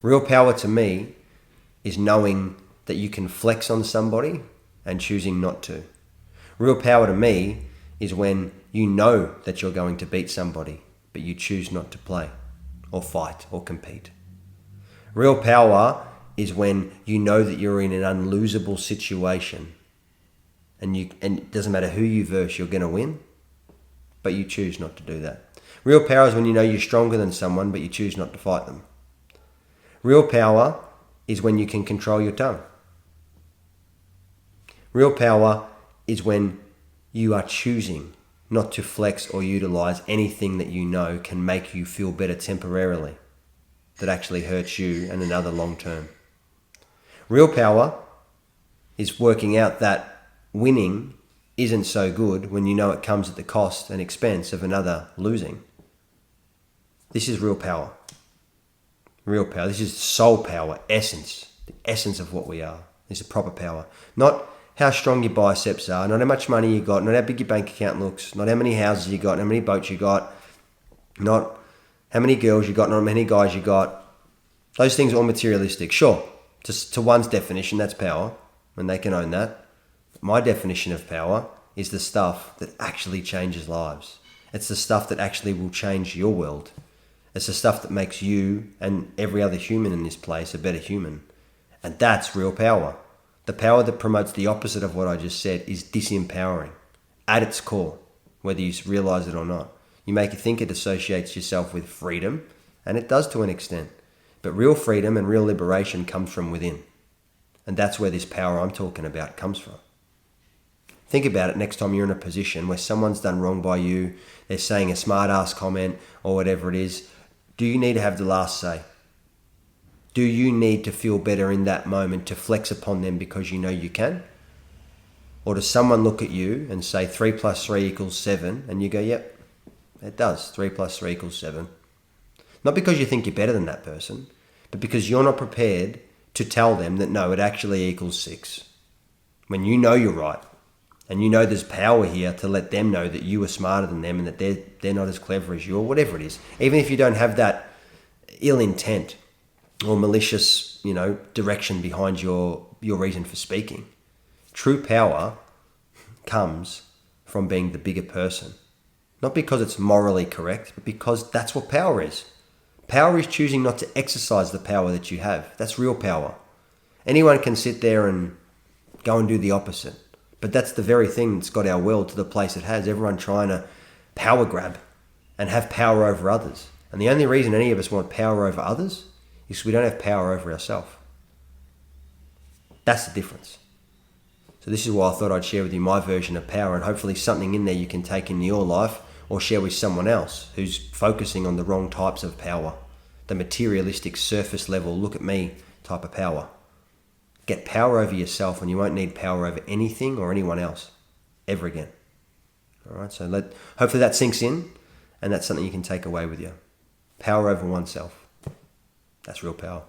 Real power to me is knowing that you can flex on somebody and choosing not to. Real power to me is when you know that you're going to beat somebody, but you choose not to play or fight or compete. Real power is when you know that you're in an unlosable situation and it doesn't matter who you verse, you're going to win, but you choose not to do that. Real power is when you know you're stronger than someone, but you choose not to fight them. Real power is when you can control your tongue. Real power is when you are choosing not to flex or utilize anything that you know can make you feel better temporarily that actually hurts you and another long term. Real power is working out that winning isn't so good when you know it comes at the cost and expense of another losing. This is real power. Real power. This is soul power, essence. The essence of what we are. This is proper power. Not how strong your biceps are, not how much money you got, not how big your bank account looks, not how many houses you got, not how many boats you got, not how many girls you got, not how many guys you got. Those things are all materialistic. Sure, to one's definition, that's power, and they can own that. My definition of power is the stuff that actually changes lives. It's the stuff that actually will change your world. It's the stuff that makes you and every other human in this place a better human. And that's real power. The power that promotes the opposite of what I just said is disempowering at its core, whether you realize it or not. You make it think it associates yourself with freedom, and it does to an extent. But real freedom and real liberation comes from within. And that's where this power I'm talking about comes from. Think about it next time you're in a position where someone's done wrong by you, they're saying a smart ass comment or whatever it is. Do you need to have the last say? Do you need to feel better in that moment to flex upon them because you know you can? Or does someone look at you and say 3 plus 3 equals 7 and you go, yep, it does. 3 plus 3 equals 7. Not because you think you're better than that person, but because you're not prepared to tell them that no, it actually equals 6. When you know you're right and you know there's power here to let them know that you are smarter than them and that they're not as clever as you or whatever it is. Even if you don't have that ill intent or malicious, direction behind your reason for speaking. True power comes from being the bigger person. Not because it's morally correct, but because that's what power is. Power is choosing not to exercise the power that you have. That's real power. Anyone can sit there and go and do the opposite. But that's the very thing that's got our world to the place it has. Everyone trying to power grab and have power over others. And the only reason any of us want power over others is because we don't have power over ourselves. That's the difference. So this is why I thought I'd share with you my version of power, and hopefully something in there you can take into your life or share with someone else who's focusing on the wrong types of power. The materialistic, surface level, look at me type of power. Get power over yourself and you won't need power over anything or anyone else ever again. All right, so hopefully that sinks in and that's something you can take away with you. Power over oneself. That's real power.